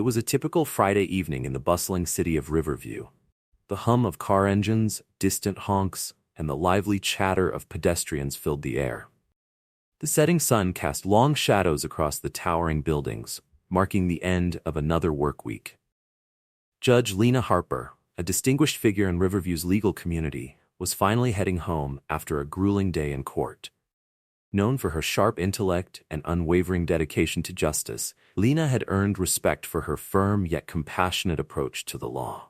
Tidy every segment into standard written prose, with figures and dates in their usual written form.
was a typical Friday evening in the bustling city of Riverview. The hum of car engines, distant honks, and the lively chatter of pedestrians filled the air. The setting sun cast long shadows across the towering buildings, marking the end of another work week. Judge Lena Harper, a distinguished figure in Riverview's legal community, was finally heading home after a grueling day in court. Known for her sharp intellect and unwavering dedication to justice, Lena had earned respect for her firm yet compassionate approach to the law.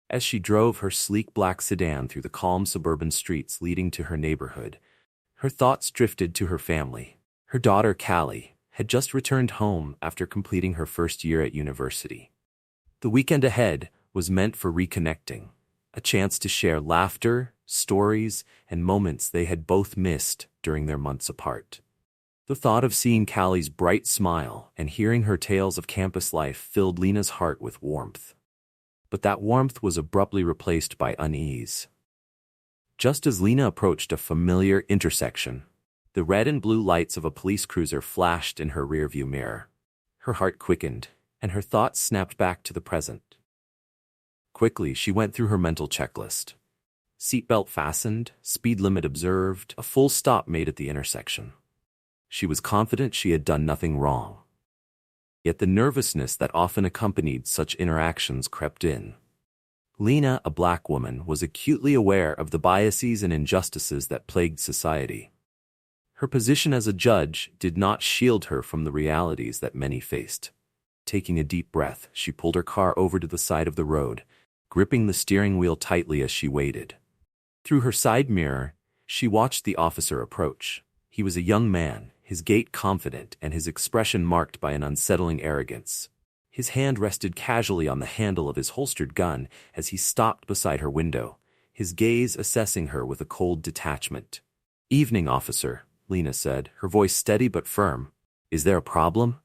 As she drove her sleek black sedan through the calm suburban streets leading to her neighborhood, her thoughts drifted to her family. Her daughter, Callie, had just returned home after completing her first year at university. The weekend ahead was meant for reconnecting, a chance to share laughter, stories, and moments they had both missed during their months apart. The thought of seeing Callie's bright smile and hearing her tales of campus life filled Lena's heart with warmth. But that warmth was abruptly replaced by unease. Just as Lena approached a familiar intersection, the red and blue lights of a police cruiser flashed in her rearview mirror. Her heart quickened, and her thoughts snapped back to the present. Quickly, she went through her mental checklist. Seatbelt fastened, speed limit observed, a full stop made at the intersection. She was confident she had done nothing wrong. Yet the nervousness that often accompanied such interactions crept in. Lena, a black woman, was acutely aware of the biases and injustices that plagued society. Her position as a judge did not shield her from the realities that many faced. Taking a deep breath, she pulled her car over to the side of the road, gripping the steering wheel tightly as she waited. Through her side mirror, she watched the officer approach. He was a young man, his gait confident and his expression marked by an unsettling arrogance. His hand rested casually on the handle of his holstered gun as he stopped beside her window, his gaze assessing her with a cold detachment. "Evening, officer," Lena said, her voice steady but firm. "Is there a problem?"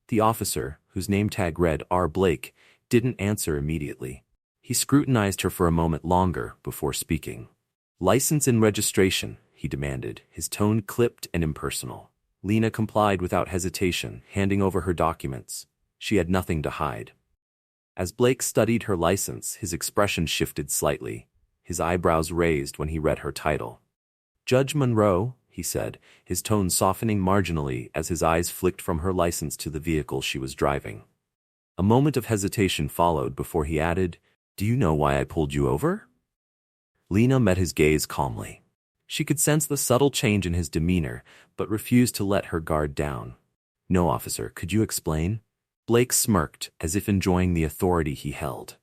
The officer, whose name tag read R. Blake, didn't answer immediately. He scrutinized her for a moment longer before speaking. "License and registration," he demanded, his tone clipped and impersonal. Lena complied without hesitation, handing over her documents. She had nothing to hide. As Blake studied her license, his expression shifted slightly, his eyebrows raised when he read her title. "Judge Monroe," he said, his tone softening marginally as his eyes flicked from her license to the vehicle she was driving. A moment of hesitation followed before he added, "Do you know why I pulled you over?" Lena met his gaze calmly. She could sense the subtle change in his demeanor, but refused to let her guard down. "No, officer, could you explain?" Blake smirked, as if enjoying the authority he held.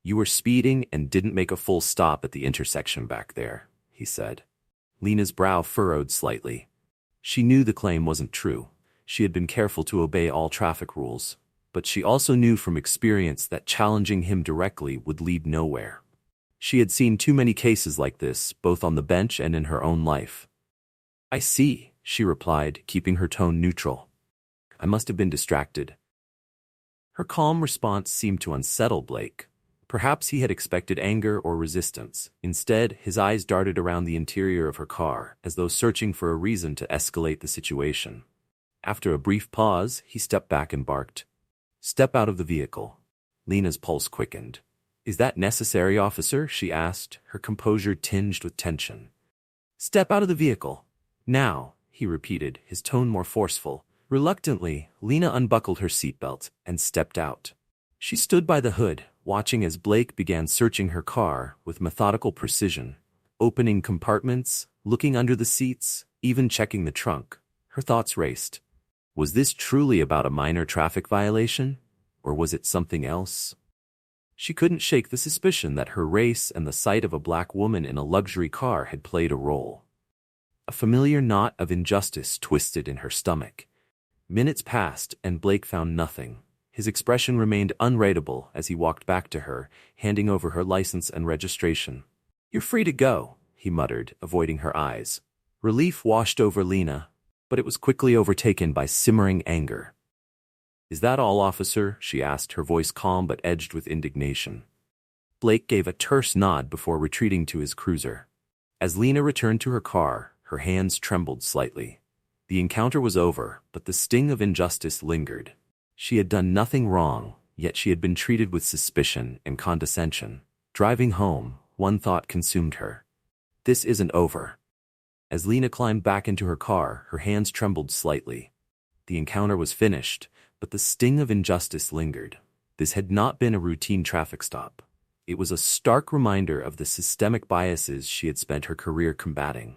"You were speeding and didn't make a full stop at the intersection back there," he said. Lena's brow furrowed slightly. She knew the claim wasn't true. She had been careful to obey all traffic rules, but she also knew from experience that challenging him directly would lead nowhere. She had seen too many cases like this, both on the bench and in her own life. "I see," she replied, keeping her tone neutral. "I must have been distracted." Her calm response seemed to unsettle Blake. Perhaps he had expected anger or resistance. Instead, his eyes darted around the interior of her car, as though searching for a reason to escalate the situation. After a brief pause, he stepped back and barked, "Step out of the vehicle." Lena's pulse quickened. "Is that necessary, officer?" she asked, her composure tinged with tension. "Step out of the vehicle. Now," he repeated, his tone more forceful. Reluctantly, Lena unbuckled her seatbelt and stepped out. She stood by the hood, watching as Blake began searching her car with methodical precision, opening compartments, looking under the seats, even checking the trunk. Her thoughts raced. Was this truly about a minor traffic violation, or was it something else? She couldn't shake the suspicion that her race and the sight of a black woman in a luxury car had played a role. A familiar knot of injustice twisted in her stomach. Minutes passed, and Blake found nothing. His expression remained unreadable as he walked back to her, handing over her license and registration. "You're free to go," he muttered, avoiding her eyes. Relief washed over Lena, but it was quickly overtaken by simmering anger. "Is that all, officer?" she asked, her voice calm but edged with indignation. Blake gave a terse nod before retreating to his cruiser. As Lena returned to her car, her hands trembled slightly. The encounter was over, but the sting of injustice lingered. She had done nothing wrong, yet she had been treated with suspicion and condescension. Driving home, one thought consumed her. This isn't over. As Lena climbed back into her car, her hands trembled slightly. The encounter was finished, but the sting of injustice lingered. This had not been a routine traffic stop. It was a stark reminder of the systemic biases she had spent her career combating.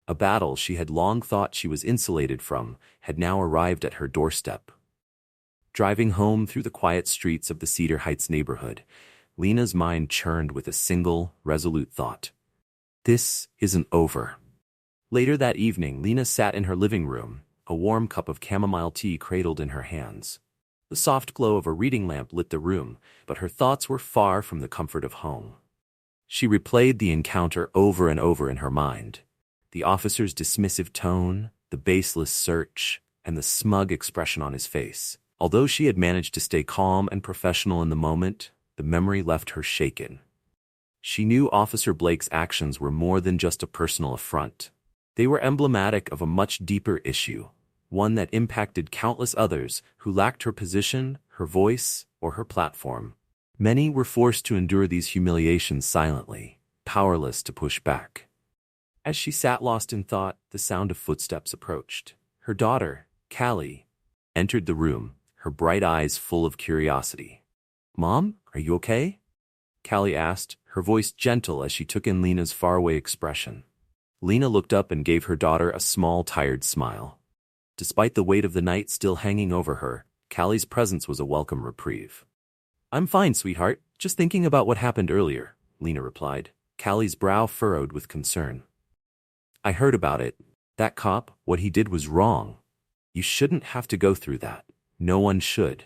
A battle she had long thought she was insulated from had now arrived at her doorstep. Driving home through the quiet streets of the Cedar Heights neighborhood, Lena's mind churned with a single, resolute thought. This isn't over. Later that evening, Lena sat in her living room, a warm cup of chamomile tea cradled in her hands. The soft glow of a reading lamp lit the room, but her thoughts were far from the comfort of home. She replayed the encounter over and over in her mind. The officer's dismissive tone, the baseless search, and the smug expression on his face. Although she had managed to stay calm and professional in the moment, the memory left her shaken. She knew Officer Blake's actions were more than just a personal affront. They were emblematic of a much deeper issue, one that impacted countless others who lacked her position, her voice, or her platform. Many were forced to endure these humiliations silently, powerless to push back. As she sat lost in thought, the sound of footsteps approached. Her daughter, Callie, entered the room, her bright eyes full of curiosity. "Mom, are you okay?" Callie asked, her voice gentle as she took in Lena's faraway expression. Lena looked up and gave her daughter a small, tired smile. Despite the weight of the night still hanging over her, Callie's presence was a welcome reprieve. "I'm fine, sweetheart, just thinking about what happened earlier," Lena replied, Callie's brow furrowed with concern. "I heard about it. That cop, what he did was wrong. You shouldn't have to go through that. No one should."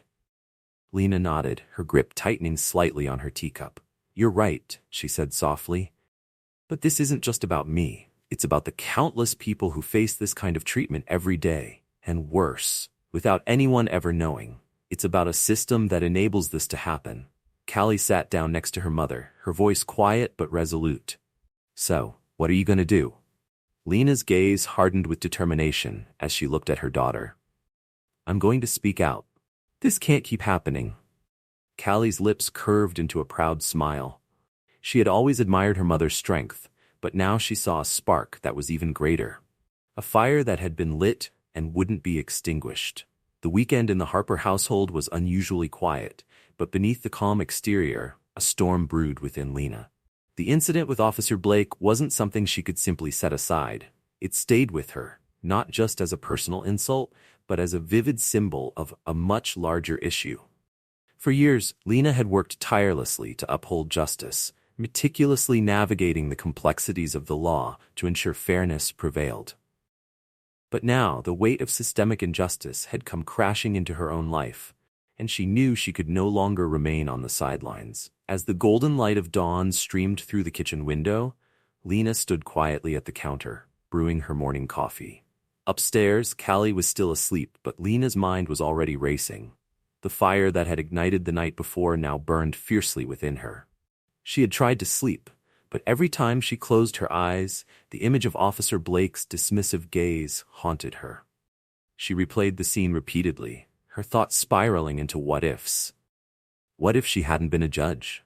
Lena nodded, her grip tightening slightly on her teacup. "You're right," she said softly. "But this isn't just about me. It's about the countless people who face this kind of treatment every day, and worse, without anyone ever knowing. It's about a system that enables this to happen." Callie sat down next to her mother, her voice quiet but resolute. "So, what are you going to do?" Lena's gaze hardened with determination as she looked at her daughter. "I'm going to speak out. This can't keep happening." Callie's lips curved into a proud smile. She had always admired her mother's strength, but now she saw a spark that was even greater. A fire that had been lit and wouldn't be extinguished. The weekend in the Harper household was unusually quiet, but beneath the calm exterior, a storm brewed within Lena. The incident with Officer Blake wasn't something she could simply set aside. It stayed with her, not just as a personal insult, but as a vivid symbol of a much larger issue. For years, Lena had worked tirelessly to uphold justice, meticulously navigating the complexities of the law to ensure fairness prevailed. But now, the weight of systemic injustice had come crashing into her own life, and she knew she could no longer remain on the sidelines. As the golden light of dawn streamed through the kitchen window, Lena stood quietly at the counter, brewing her morning coffee. Upstairs, Callie was still asleep, but Lena's mind was already racing. The fire that had ignited the night before now burned fiercely within her. She had tried to sleep, but every time she closed her eyes, the image of Officer Blake's dismissive gaze haunted her. She replayed the scene repeatedly, her thoughts spiraling into what-ifs. What if she hadn't been a judge?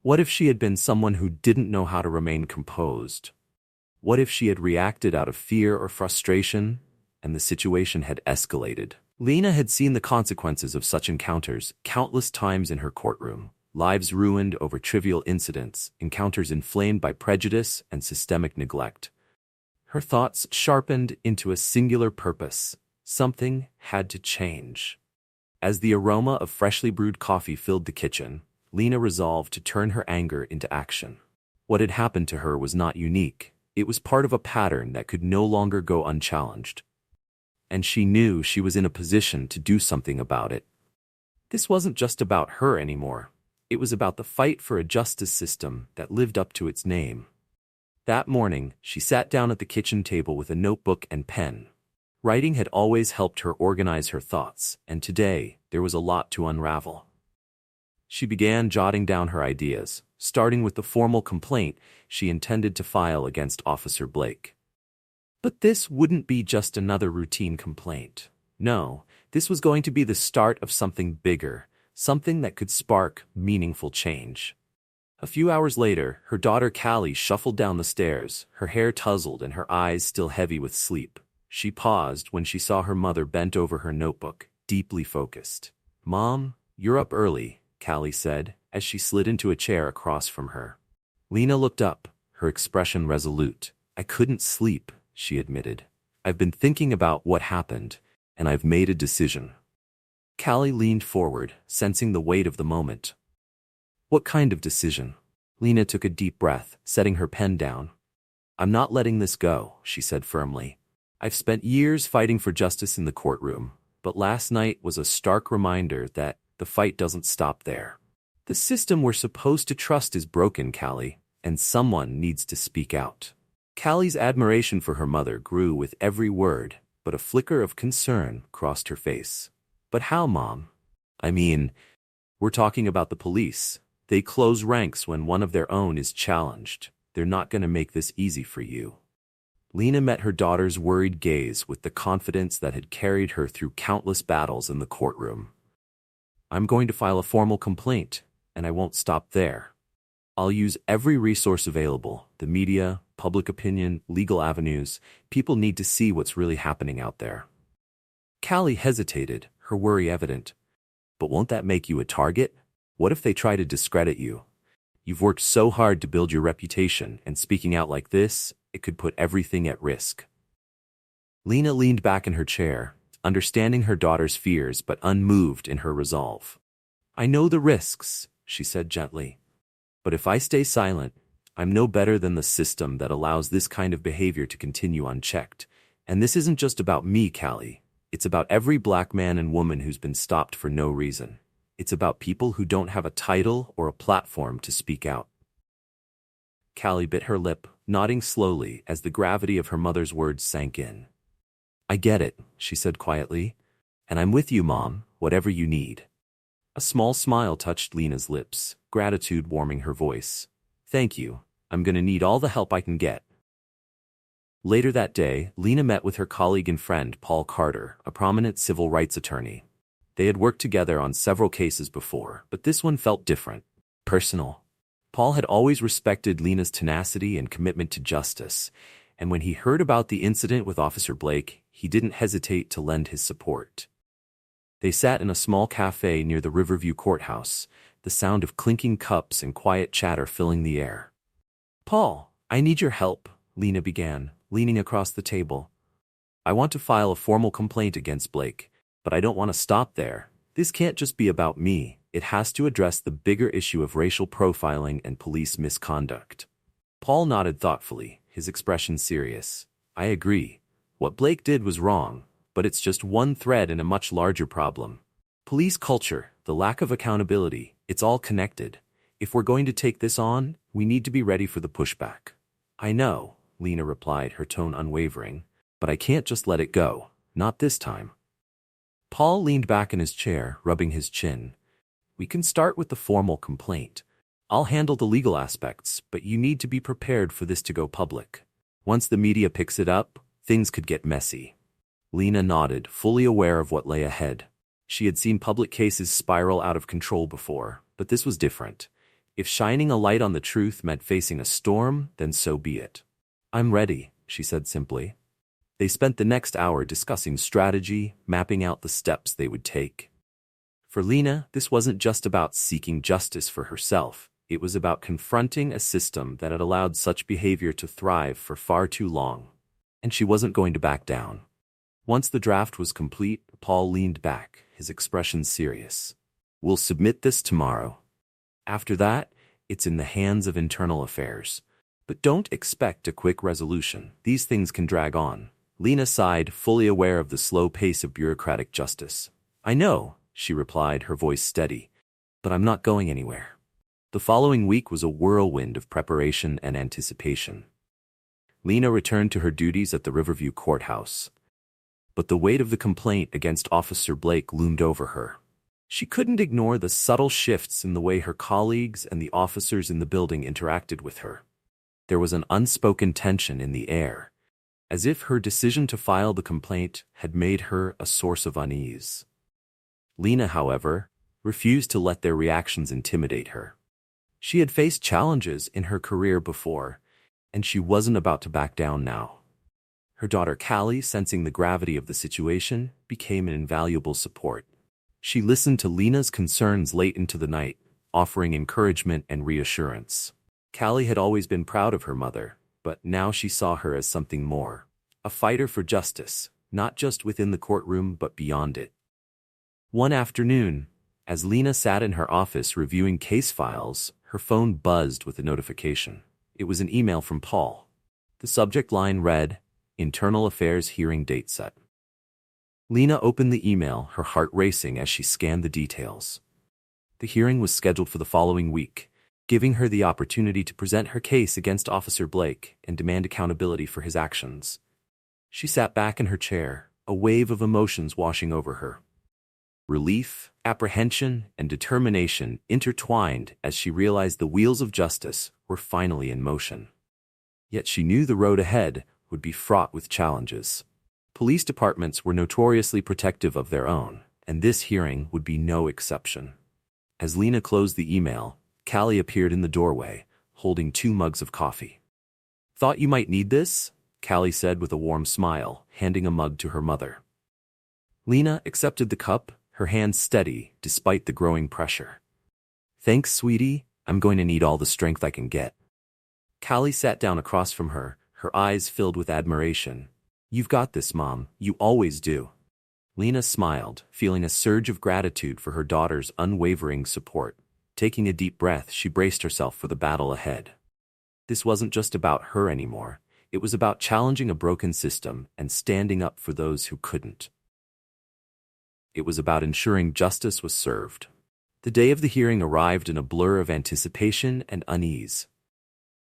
What if she had been someone who didn't know how to remain composed? What if she had reacted out of fear or frustration, and the situation had escalated? Lena had seen the consequences of such encounters countless times in her courtroom. Lives ruined over trivial incidents, encounters inflamed by prejudice and systemic neglect. Her thoughts sharpened into a singular purpose. Something had to change. As the aroma of freshly brewed coffee filled the kitchen, Lena resolved to turn her anger into action. What had happened to her was not unique. It was part of a pattern that could no longer go unchallenged. And she knew she was in a position to do something about it. This wasn't just about her anymore. It was about the fight for a justice system that lived up to its name. That morning, she sat down at the kitchen table with a notebook and pen. Writing had always helped her organize her thoughts, and today, there was a lot to unravel. She began jotting down her ideas, starting with the formal complaint she intended to file against Officer Blake. But this wouldn't be just another routine complaint. No, This was going to be the start of something bigger, something that could spark meaningful change. A few hours later, her daughter Callie shuffled down the stairs, her hair tousled and her eyes still heavy with sleep. She paused when she saw her mother bent over her notebook, deeply focused. "Mom, you're up early," Callie said, as she slid into a chair across from her. Lena looked up, her expression resolute. "I couldn't sleep," she admitted. "I've been thinking about what happened, and I've made a decision." Callie leaned forward, sensing the weight of the moment. "What kind of decision?" Lena took a deep breath, setting her pen down. "I'm not letting this go," she said firmly. "I've spent years fighting for justice in the courtroom, but last night was a stark reminder that the fight doesn't stop there. The system we're supposed to trust is broken, Callie, and someone needs to speak out." Callie's admiration for her mother grew with every word, but a flicker of concern crossed her face. "But how, Mom? I mean, we're talking about the police. They close ranks when one of their own is challenged. They're not going to make this easy for you." Lena met her daughter's worried gaze with the confidence that had carried her through countless battles in the courtroom. "I'm going to file a formal complaint, and I won't stop there. I'll use every resource available, the media, public opinion, legal avenues. People need to see what's really happening out there." Callie hesitated, her worry evident. "But won't that make you a target? What if they try to discredit you? You've worked so hard to build your reputation, and speaking out like this, it could put everything at risk." Lena leaned back in her chair, understanding her daughter's fears but unmoved in her resolve. "I know the risks," she said gently. "But if I stay silent, I'm no better than the system that allows this kind of behavior to continue unchecked. And this isn't just about me, Callie. It's about every black man and woman who's been stopped for no reason. It's about people who don't have a title or a platform to speak out." Callie bit her lip, nodding slowly as the gravity of her mother's words sank in. "I get it," she said quietly. "And I'm with you, Mom, whatever you need." A small smile touched Lena's lips, gratitude warming her voice. "Thank you. I'm going to need all the help I can get." Later that day, Lena met with her colleague and friend Paul Carter, a prominent civil rights attorney. They had worked together on several cases before, but this one felt different, personal. Paul had always respected Lena's tenacity and commitment to justice, and when he heard about the incident with Officer Blake, he didn't hesitate to lend his support. They sat in a small cafe near the Riverview Courthouse, the sound of clinking cups and quiet chatter filling the air. "Paul, I need your help," Lena began, leaning across the table. "I want to file a formal complaint against Blake, but I don't want to stop there. This can't just be about me. It has to address the bigger issue of racial profiling and police misconduct." Paul nodded thoughtfully, his expression serious. "I agree. What Blake did was wrong, but it's just one thread in a much larger problem. Police culture, the lack of accountability, it's all connected. If we're going to take this on, we need to be ready for the pushback." "I know," Lena replied, her tone unwavering, "but I can't just let it go. Not this time." Paul leaned back in his chair, rubbing his chin. "We can start with the formal complaint. I'll handle the legal aspects, but you need to be prepared for this to go public. Once the media picks it up, things could get messy." Lena nodded, fully aware of what lay ahead. She had seen public cases spiral out of control before, but this was different. If shining a light on the truth meant facing a storm, then so be it. "I'm ready," she said simply. They spent the next hour discussing strategy, mapping out the steps they would take. For Lena, this wasn't just about seeking justice for herself. It was about confronting a system that had allowed such behavior to thrive for far too long. And she wasn't going to back down. Once the draft was complete, Paul leaned back, his expression serious. "We'll submit this tomorrow. After that, it's in the hands of internal affairs. But don't expect a quick resolution. These things can drag on." Lena sighed, fully aware of the slow pace of bureaucratic justice. "I know," she replied, her voice steady, "but I'm not going anywhere." The following week was a whirlwind of preparation and anticipation. Lena returned to her duties at the Riverview Courthouse. But the weight of the complaint against Officer Blake loomed over her. She couldn't ignore the subtle shifts in the way her colleagues and the officers in the building interacted with her. There was an unspoken tension in the air, as if her decision to file the complaint had made her a source of unease. Lena, however, refused to let their reactions intimidate her. She had faced challenges in her career before, and she wasn't about to back down now. Her daughter Callie, sensing the gravity of the situation, became an invaluable support. She listened to Lena's concerns late into the night, offering encouragement and reassurance. Callie had always been proud of her mother, but now she saw her as something more. A fighter for justice, not just within the courtroom but beyond it. One afternoon, as Lena sat in her office reviewing case files, her phone buzzed with a notification. It was an email from Paul. The subject line read, "Internal Affairs Hearing Date Set." Lena opened the email, her heart racing as she scanned the details. The hearing was scheduled for the following week, giving her the opportunity to present her case against Officer Blake and demand accountability for his actions. She sat back in her chair, a wave of emotions washing over her. Relief, apprehension, and determination intertwined as she realized the wheels of justice were finally in motion. Yet she knew the road ahead would be fraught with challenges. Police departments were notoriously protective of their own, and this hearing would be no exception. As Lena closed the email, Callie appeared in the doorway, holding 2 mugs of coffee. "Thought you might need this?" Callie said with a warm smile, handing a mug to her mother. Lena accepted the cup, her hands steady despite the growing pressure. "Thanks, sweetie. I'm going to need all the strength I can get." Callie sat down across from her, her eyes filled with admiration. "You've got this, Mom. You always do." Lena smiled, feeling a surge of gratitude for her daughter's unwavering support. Taking a deep breath, she braced herself for the battle ahead. This wasn't just about her anymore. It was about challenging a broken system and standing up for those who couldn't. It was about ensuring justice was served. The day of the hearing arrived in a blur of anticipation and unease.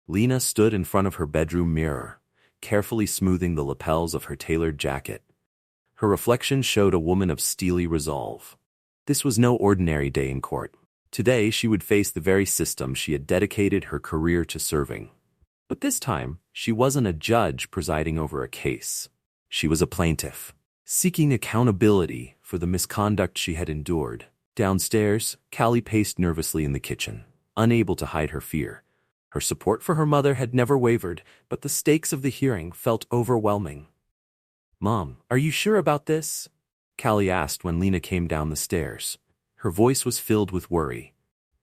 Lena stood in front of her bedroom mirror, carefully smoothing the lapels of her tailored jacket. Her reflection showed a woman of steely resolve. This was no ordinary day in court. Today she would face the very system she had dedicated her career to serving. But this time, she wasn't a judge presiding over a case. She was a plaintiff, seeking accountability for the misconduct she had endured. Downstairs, Callie paced nervously in the kitchen, unable to hide her fear. Her support for her mother had never wavered, but the stakes of the hearing felt overwhelming. "Mom, are you sure about this?" Callie asked when Lena came down the stairs. Her voice was filled with worry.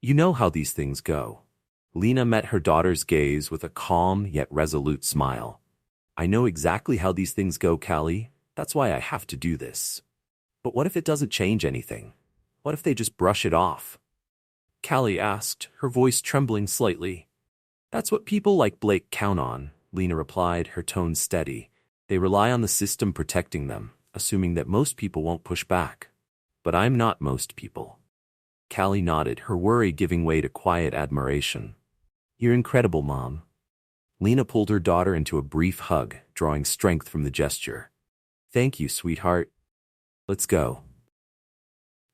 "You know how these things go." Lena met her daughter's gaze with a calm yet resolute smile. "I know exactly how these things go, Callie. That's why I have to do this. But what if it doesn't change anything? What if they just brush it off?" Callie asked, her voice trembling slightly. "That's what people like Blake count on," Lena replied, her tone steady. "They rely on the system protecting them, assuming that most people won't push back. But I'm not most people." Callie nodded, her worry giving way to quiet admiration. "You're incredible, Mom." Lena pulled her daughter into a brief hug, drawing strength from the gesture. "Thank you, sweetheart. Let's go."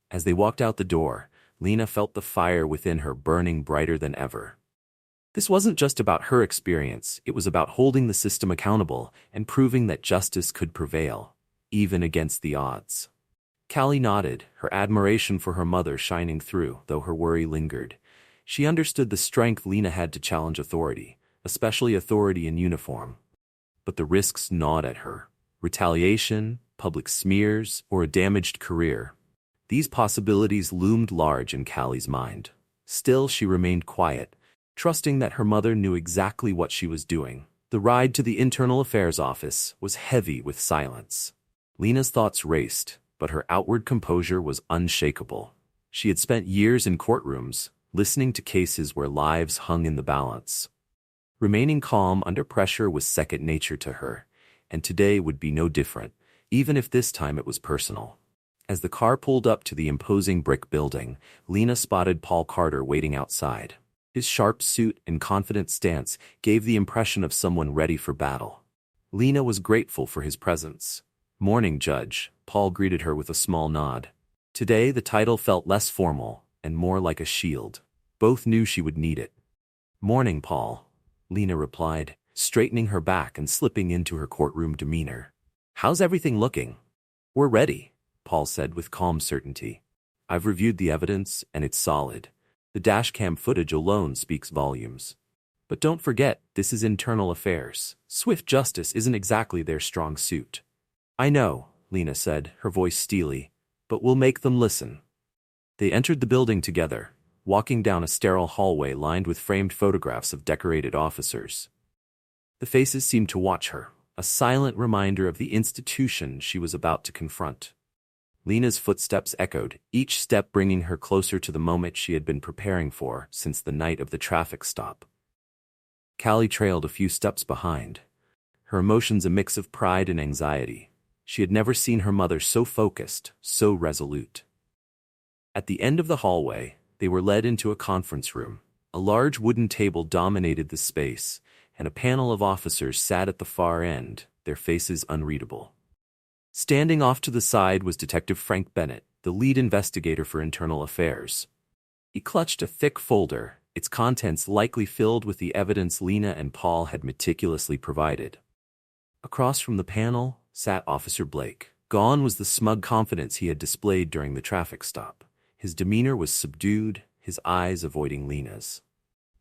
As they walked out the door, Lena felt the fire within her burning brighter than ever. This wasn't just about her experience, it was about holding the system accountable and proving that justice could prevail, even against the odds. Callie nodded, her admiration for her mother shining through, though her worry lingered. She understood the strength Lena had to challenge authority, especially authority in uniform. But the risks gnawed at her. Retaliation, public smears, or a damaged career. These possibilities loomed large in Callie's mind. Still, she remained quiet, trusting that her mother knew exactly what she was doing. The ride to the Internal Affairs office was heavy with silence. Lena's thoughts raced, but her outward composure was unshakable. She had spent years in courtrooms, listening to cases where lives hung in the balance. Remaining calm under pressure was second nature to her, and today would be no different, even if this time it was personal. As the car pulled up to the imposing brick building, Lena spotted Paul Carter waiting outside. His sharp suit and confident stance gave the impression of someone ready for battle. Lena was grateful for his presence. "Morning, Judge," Paul greeted her with a small nod. Today the title felt less formal and more like a shield. Both knew she would need it. "Morning, Paul," Lena replied, straightening her back and slipping into her courtroom demeanor. "How's everything looking?" "We're ready," Paul said with calm certainty. I've reviewed the evidence, and it's solid. The dashcam footage alone speaks volumes. But don't forget, this is internal affairs. Swift justice isn't exactly their strong suit. I know, Lena said, her voice steely, but we'll make them listen. They entered the building together, walking down a sterile hallway lined with framed photographs of decorated officers. The faces seemed to watch her, a silent reminder of the institution she was about to confront. Lena's footsteps echoed, each step bringing her closer to the moment she had been preparing for since the night of the traffic stop. Callie trailed a few steps behind, her emotions a mix of pride and anxiety. She had never seen her mother so focused, so resolute. At the end of the hallway, they were led into a conference room. A large wooden table dominated the space, and a panel of officers sat at the far end, their faces unreadable. Standing off to the side was Detective Frank Bennett, the lead investigator for internal affairs. He clutched a thick folder, its contents likely filled with the evidence Lena and Paul had meticulously provided. Across from the panel sat Officer Blake. Gone was the smug confidence he had displayed during the traffic stop. His demeanor was subdued, his eyes avoiding Lena's.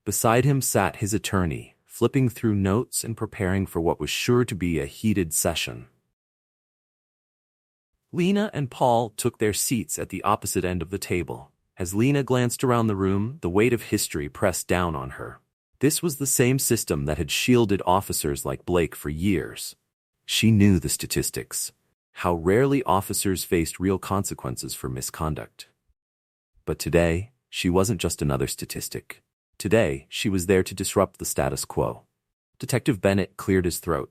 Beside him sat his attorney, flipping through notes and preparing for what was sure to be a heated session. Lena and Paul took their seats at the opposite end of the table. As Lena glanced around the room, the weight of history pressed down on her. This was the same system that had shielded officers like Blake for years. She knew the statistics, how rarely officers faced real consequences for misconduct. But today, she wasn't just another statistic. Today, she was there to disrupt the status quo. Detective Bennett cleared his throat,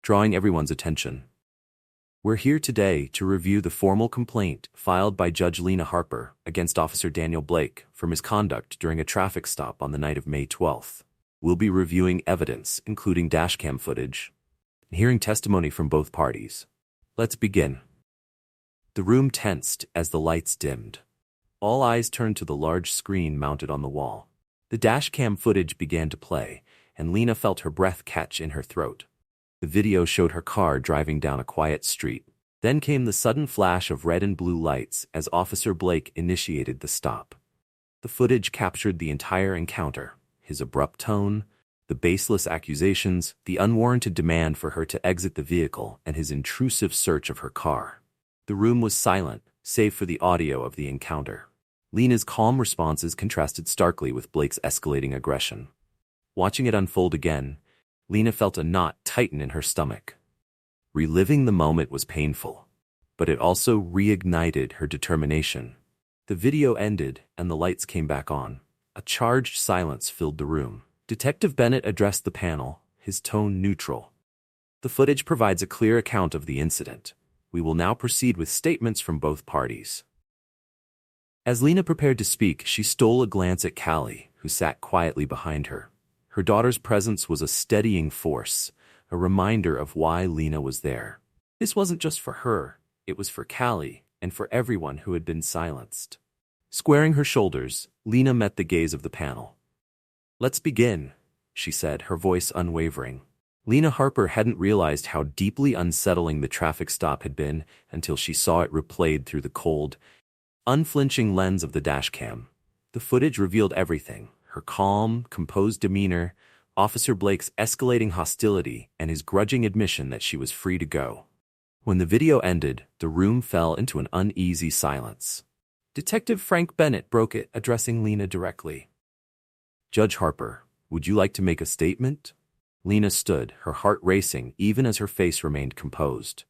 drawing everyone's attention. We're here today to review the formal complaint filed by Judge Lena Harper against Officer Daniel Blake for misconduct during a traffic stop on the night of May 12th. We'll be reviewing evidence, including dashcam footage, and hearing testimony from both parties. Let's begin. The room tensed as the lights dimmed. All eyes turned to the large screen mounted on the wall. The dashcam footage began to play, and Lena felt her breath catch in her throat. The video showed her car driving down a quiet street. Then came the sudden flash of red and blue lights as Officer Blake initiated the stop. The footage captured the entire encounter, his abrupt tone, the baseless accusations, the unwarranted demand for her to exit the vehicle, and his intrusive search of her car. The room was silent, save for the audio of the encounter. Lena's calm responses contrasted starkly with Blake's escalating aggression. Watching it unfold again, Lena felt a knot tighten in her stomach. Reliving the moment was painful, but it also reignited her determination. The video ended, and the lights came back on. A charged silence filled the room. Detective Bennett addressed the panel, his tone neutral. The footage provides a clear account of the incident. We will now proceed with statements from both parties. As Lena prepared to speak, she stole a glance at Callie, who sat quietly behind her. Her daughter's presence was a steadying force, a reminder of why Lena was there. This wasn't just for her, it was for Callie and for everyone who had been silenced. Squaring her shoulders, Lena met the gaze of the panel. "Let's begin," she said, her voice unwavering. Lena Harper hadn't realized how deeply unsettling the traffic stop had been until she saw it replayed through the cold, unflinching lens of the dashcam. The footage revealed everything: her calm, composed demeanor, Officer Blake's escalating hostility, and his grudging admission that she was free to go. When the video ended, the room fell into an uneasy silence. Detective Frank Bennett broke it, addressing Lena directly. "Judge Harper, would you like to make a statement?" Lena stood, her heart racing even as her face remained composed.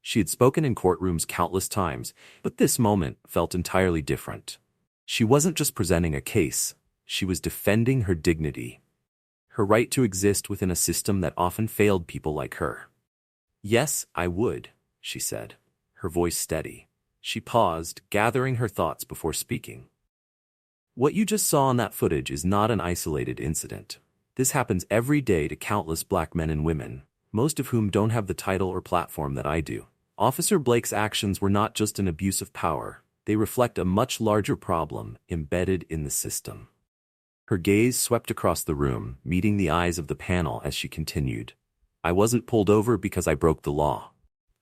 She had spoken in courtrooms countless times, but this moment felt entirely different. She wasn't just presenting a case. She was defending her dignity, her right to exist within a system that often failed people like her. "Yes, I would," she said, her voice steady. She paused, gathering her thoughts before speaking. "What you just saw on that footage is not an isolated incident. This happens every day to countless black men and women, most of whom don't have the title or platform that I do. Officer Blake's actions were not just an abuse of power. They reflect a much larger problem embedded in the system." Her gaze swept across the room, meeting the eyes of the panel as she continued. "I wasn't pulled over because I broke the law.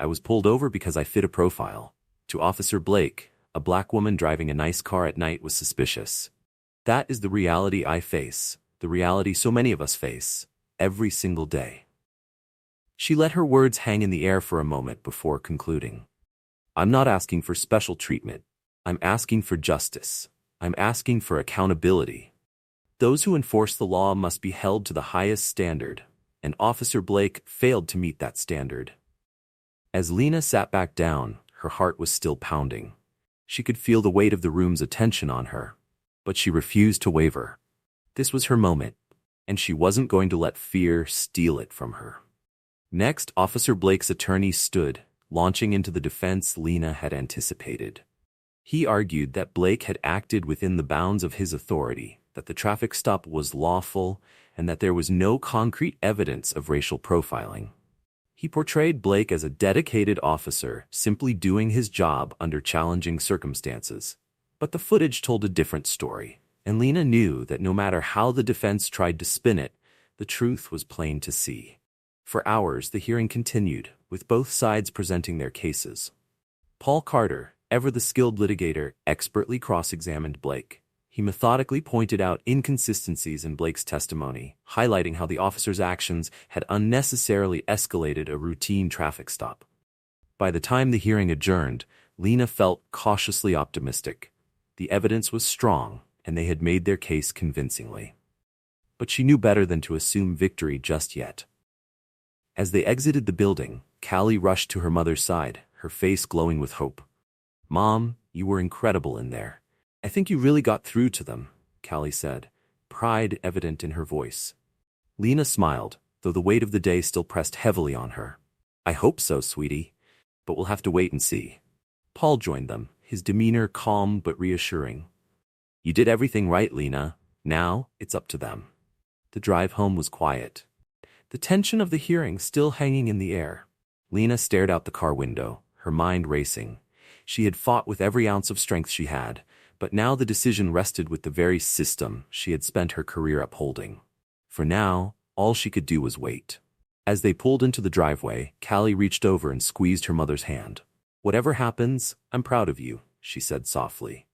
I was pulled over because I fit a profile. To Officer Blake, a black woman driving a nice car at night was suspicious. That is the reality I face, the reality so many of us face, every single day. She let her words hang in the air for a moment before concluding. I'm not asking for special treatment. I'm asking for justice. I'm asking for accountability. Those who enforce the law must be held to the highest standard, and Officer Blake failed to meet that standard. As Lena sat back down, her heart was still pounding. She could feel the weight of the room's attention on her, but she refused to waver. This was her moment, and she wasn't going to let fear steal it from her. Next, Officer Blake's attorney stood, launching into the defense Lena had anticipated. He argued that Blake had acted within the bounds of his authority, that the traffic stop was lawful, and that there was no concrete evidence of racial profiling. He portrayed Blake as a dedicated officer, simply doing his job under challenging circumstances. But the footage told a different story, and Lena knew that no matter how the defense tried to spin it, the truth was plain to see. For hours, the hearing continued, with both sides presenting their cases. Paul Carter, ever the skilled litigator, expertly cross-examined Blake. He methodically pointed out inconsistencies in Blake's testimony, highlighting how the officer's actions had unnecessarily escalated a routine traffic stop. By the time the hearing adjourned, Lena felt cautiously optimistic. The evidence was strong, and they had made their case convincingly. But she knew better than to assume victory just yet. As they exited the building, Callie rushed to her mother's side, her face glowing with hope. "Mom, you were incredible in there. I think you really got through to them," Callie said, pride evident in her voice. Lena smiled, though the weight of the day still pressed heavily on her. "I hope so, sweetie, but we'll have to wait and see." Paul joined them, his demeanor calm but reassuring. "You did everything right, Lena. Now, it's up to them." The drive home was quiet, the tension of the hearing still hanging in the air. Lena stared out the car window, her mind racing. She had fought with every ounce of strength she had, but now the decision rested with the very system she had spent her career upholding. For now, all she could do was wait. As they pulled into the driveway, Callie reached over and squeezed her mother's hand. "Whatever happens, I'm proud of you," she said softly.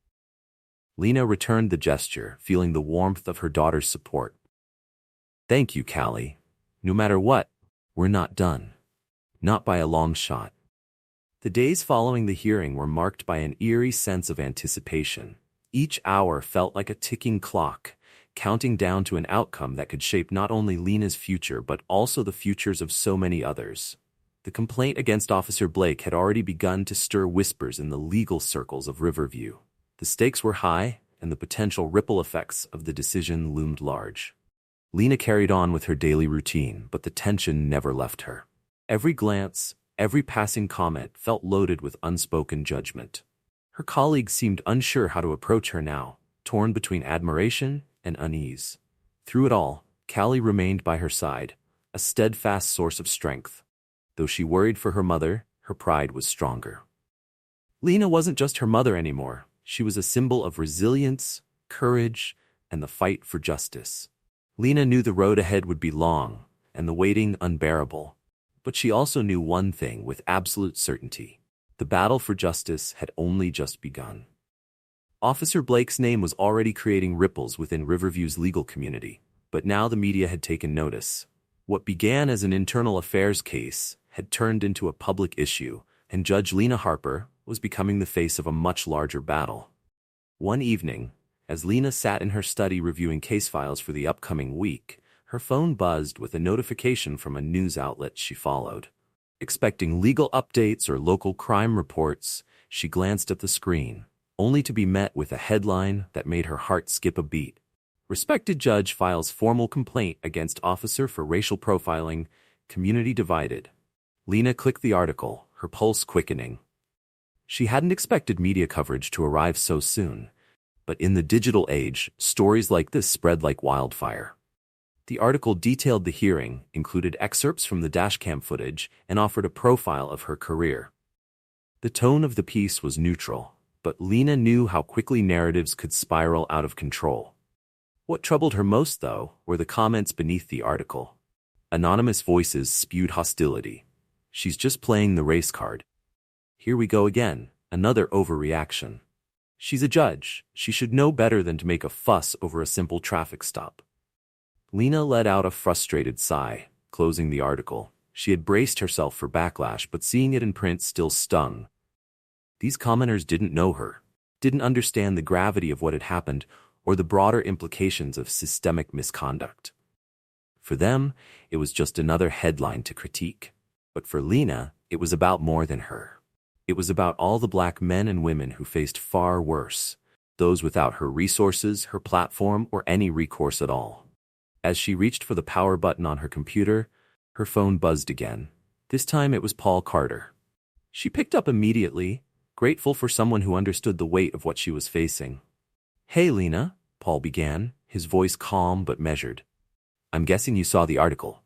Lena returned the gesture, feeling the warmth of her daughter's support. "Thank you, Callie. No matter what, we're not done. Not by a long shot." The days following the hearing were marked by an eerie sense of anticipation. Each hour felt like a ticking clock, counting down to an outcome that could shape not only Lena's future but also the futures of so many others. The complaint against Officer Blake had already begun to stir whispers in the legal circles of Riverview. The stakes were high, and the potential ripple effects of the decision loomed large. Lena carried on with her daily routine, but the tension never left her. Every glance, every passing comment felt loaded with unspoken judgment. Her colleagues seemed unsure how to approach her now, torn between admiration and unease. Through it all, Callie remained by her side, a steadfast source of strength. Though she worried for her mother, her pride was stronger. Lena wasn't just her mother anymore. She was a symbol of resilience, courage, and the fight for justice. Lena knew the road ahead would be long, and the waiting unbearable. But she also knew one thing with absolute certainty. The battle for justice had only just begun. Officer Blake's name was already creating ripples within Riverview's legal community, but now the media had taken notice. What began as an internal affairs case had turned into a public issue, and Judge Lena Harper was becoming the face of a much larger battle. One evening, as Lena sat in her study reviewing case files for the upcoming week, her phone buzzed with a notification from a news outlet she followed. Expecting legal updates or local crime reports, she glanced at the screen, only to be met with a headline that made her heart skip a beat. "Respected judge files formal complaint against officer for racial profiling, community divided." Lena clicked the article, her pulse quickening. She hadn't expected media coverage to arrive so soon, but in the digital age, stories like this spread like wildfire. The article detailed the hearing, included excerpts from the dashcam footage, and offered a profile of her career. The tone of the piece was neutral, but Lena knew how quickly narratives could spiral out of control. What troubled her most, though, were the comments beneath the article. Anonymous voices spewed hostility. "She's just playing the race card. Here we go again, another overreaction." She's a judge. She should know better than to make a fuss over a simple traffic stop. Lena let out a frustrated sigh, closing the article. She had braced herself for backlash, but seeing it in print still stung. These commenters didn't know her, didn't understand the gravity of what had happened or the broader implications of systemic misconduct. For them, it was just another headline to critique. But for Lena, it was about more than her. It was about all the black men and women who faced far worse, those without her resources, her platform, or any recourse at all. As she reached for the power button on her computer, her phone buzzed again. This time it was Paul Carter. She picked up immediately, grateful for someone who understood the weight of what she was facing. "Hey, Lena," Paul began, his voice calm but measured. "I'm guessing you saw the article."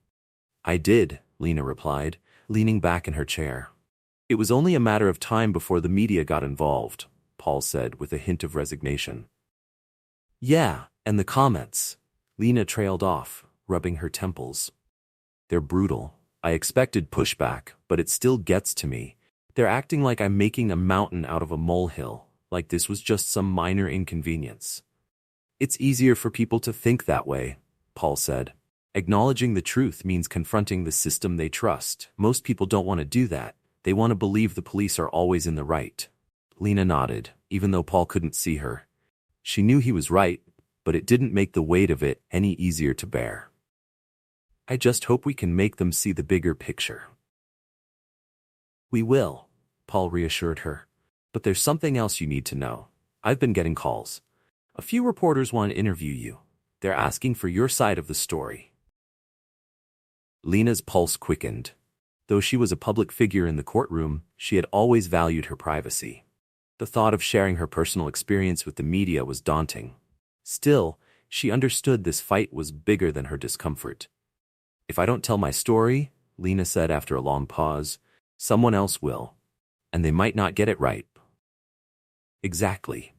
"I did," Lena replied, leaning back in her chair. "It was only a matter of time before the media got involved," Paul said with a hint of resignation. "Yeah, and the comments," Lena trailed off, rubbing her temples. "They're brutal. I expected pushback, but it still gets to me. They're acting like I'm making a mountain out of a molehill, like this was just some minor inconvenience." "It's easier for people to think that way," Paul said. "Acknowledging the truth means confronting the system they trust. Most people don't want to do that. They want to believe the police are always in the right." Lena nodded, even though Paul couldn't see her. She knew he was right, but it didn't make the weight of it any easier to bear. "I just hope we can make them see the bigger picture." "We will," Paul reassured her. "But there's something else you need to know. I've been getting calls. A few reporters want to interview you. They're asking for your side of the story." Lena's pulse quickened. Though she was a public figure in the courtroom, she had always valued her privacy. The thought of sharing her personal experience with the media was daunting. Still, she understood this fight was bigger than her discomfort. "If I don't tell my story," Lena said after a long pause, "someone else will. And they might not get it right." "Exactly,"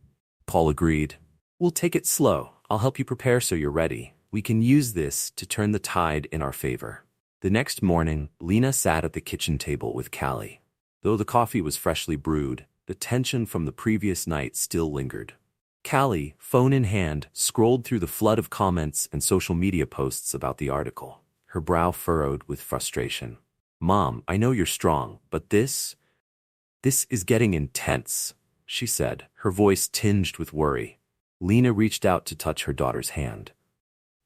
Paul agreed. "We'll take it slow. I'll help you prepare so you're ready. We can use this to turn the tide in our favor." The next morning, Lena sat at the kitchen table with Callie. Though the coffee was freshly brewed, the tension from the previous night still lingered. Callie, phone in hand, scrolled through the flood of comments and social media posts about the article, her brow furrowed with frustration. "Mom, I know you're strong, but this is getting intense," she said, her voice tinged with worry. Lena reached out to touch her daughter's hand.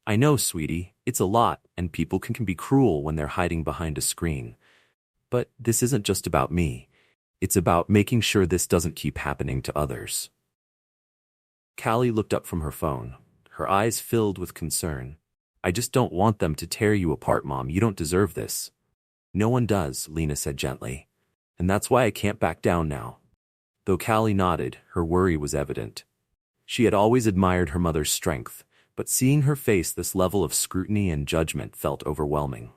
"I know, sweetie, it's a lot, and people can be cruel when they're hiding behind a screen. But this isn't just about me. It's about making sure this doesn't keep happening to others." Callie looked up from her phone, her eyes filled with concern. "I just don't want them to tear you apart, Mom. You don't deserve this." "No one does," Lena said gently. "And that's why I can't back down now." Though Callie nodded, her worry was evident. She had always admired her mother's strength, but seeing her face this level of scrutiny and judgment felt overwhelming.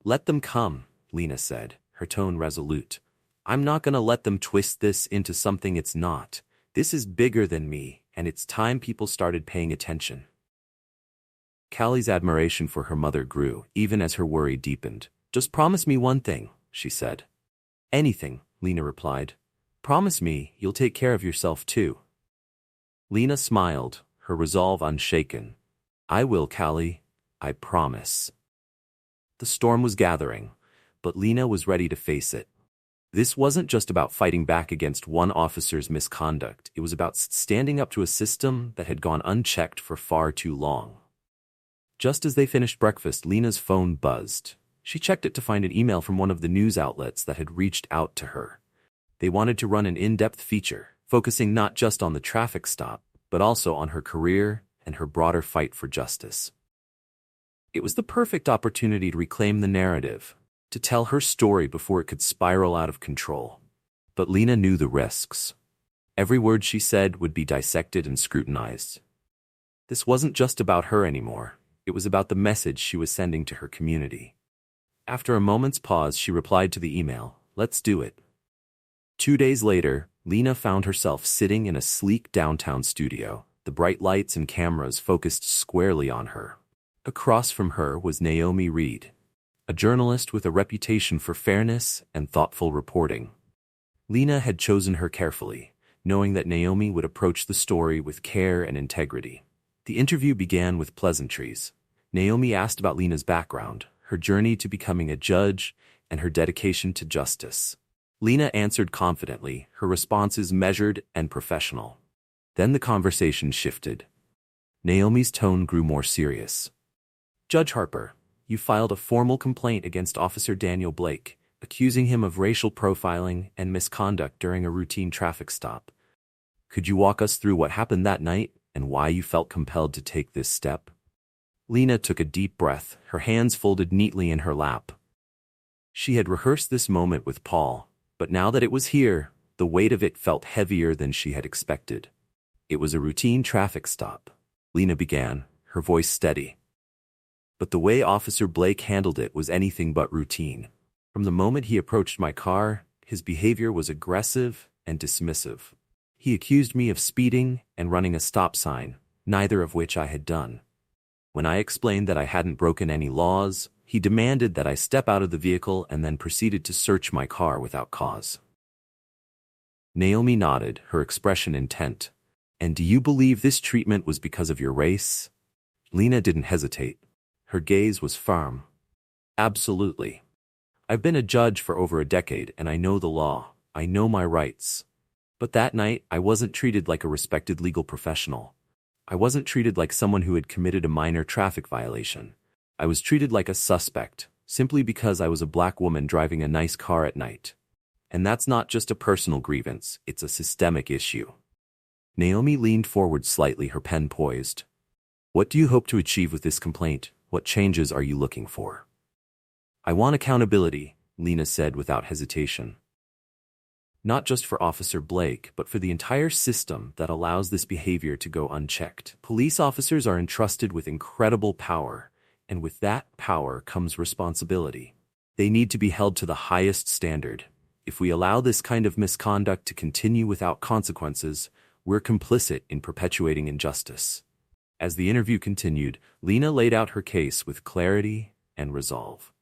"Let them come," Lena said, her tone resolute. "I'm not going to let them twist this into something it's not. This is bigger than me, and it's time people started paying attention." Callie's admiration for her mother grew, even as her worry deepened. "Just promise me one thing," she said. "Anything," Lena replied. "Promise me you'll take care of yourself too." Lena smiled, her resolve unshaken. "I will, Callie. I promise." The storm was gathering, but Lena was ready to face it. This wasn't just about fighting back against one officer's misconduct. It was about standing up to a system that had gone unchecked for far too long. Just as they finished breakfast, Lena's phone buzzed. She checked it to find an email from one of the news outlets that had reached out to her. They wanted to run an in-depth feature, focusing not just on the traffic stop, but also on her career and her broader fight for justice. It was the perfect opportunity to reclaim the narrative, to tell her story before it could spiral out of control. But Lena knew the risks. Every word she said would be dissected and scrutinized. This wasn't just about her anymore. It was about the message she was sending to her community. After a moment's pause, she replied to the email, "Let's do it." 2 days later, Lena found herself sitting in a sleek downtown studio, the bright lights and cameras focused squarely on her. Across from her was Naomi Reed, a journalist with a reputation for fairness and thoughtful reporting. Lena had chosen her carefully, knowing that Naomi would approach the story with care and integrity. The interview began with pleasantries. Naomi asked about Lena's background, her journey to becoming a judge, and her dedication to justice. Lena answered confidently, her responses measured and professional. Then the conversation shifted. Naomi's tone grew more serious. "Judge Harper, you filed a formal complaint against Officer Daniel Blake, accusing him of racial profiling and misconduct during a routine traffic stop. Could you walk us through what happened that night and why you felt compelled to take this step?" Lena took a deep breath, her hands folded neatly in her lap. She had rehearsed this moment with Paul, but now that it was here, the weight of it felt heavier than she had expected. "It was a routine traffic stop," Lena began, her voice steady. "But the way Officer Blake handled it was anything but routine. From the moment he approached my car, his behavior was aggressive and dismissive. He accused me of speeding and running a stop sign, neither of which I had done. When I explained that I hadn't broken any laws, he demanded that I step out of the vehicle and then proceeded to search my car without cause." Naomi nodded, her expression intent. "And do you believe this treatment was because of your race?" Lena didn't hesitate. Her gaze was firm. "Absolutely. I've been a judge for over a decade and I know the law. I know my rights. But that night, I wasn't treated like a respected legal professional. I wasn't treated like someone who had committed a minor traffic violation. I was treated like a suspect, simply because I was a black woman driving a nice car at night. And that's not just a personal grievance, it's a systemic issue." Naomi leaned forward slightly, her pen poised. "What do you hope to achieve with this complaint? What changes are you looking for?" "I want accountability," Lena said without hesitation. "Not just for Officer Blake, but for the entire system that allows this behavior to go unchecked. Police officers are entrusted with incredible power, and with that power comes responsibility. They need to be held to the highest standard. If we allow this kind of misconduct to continue without consequences, we're complicit in perpetuating injustice." As the interview continued, Lena laid out her case with clarity and resolve.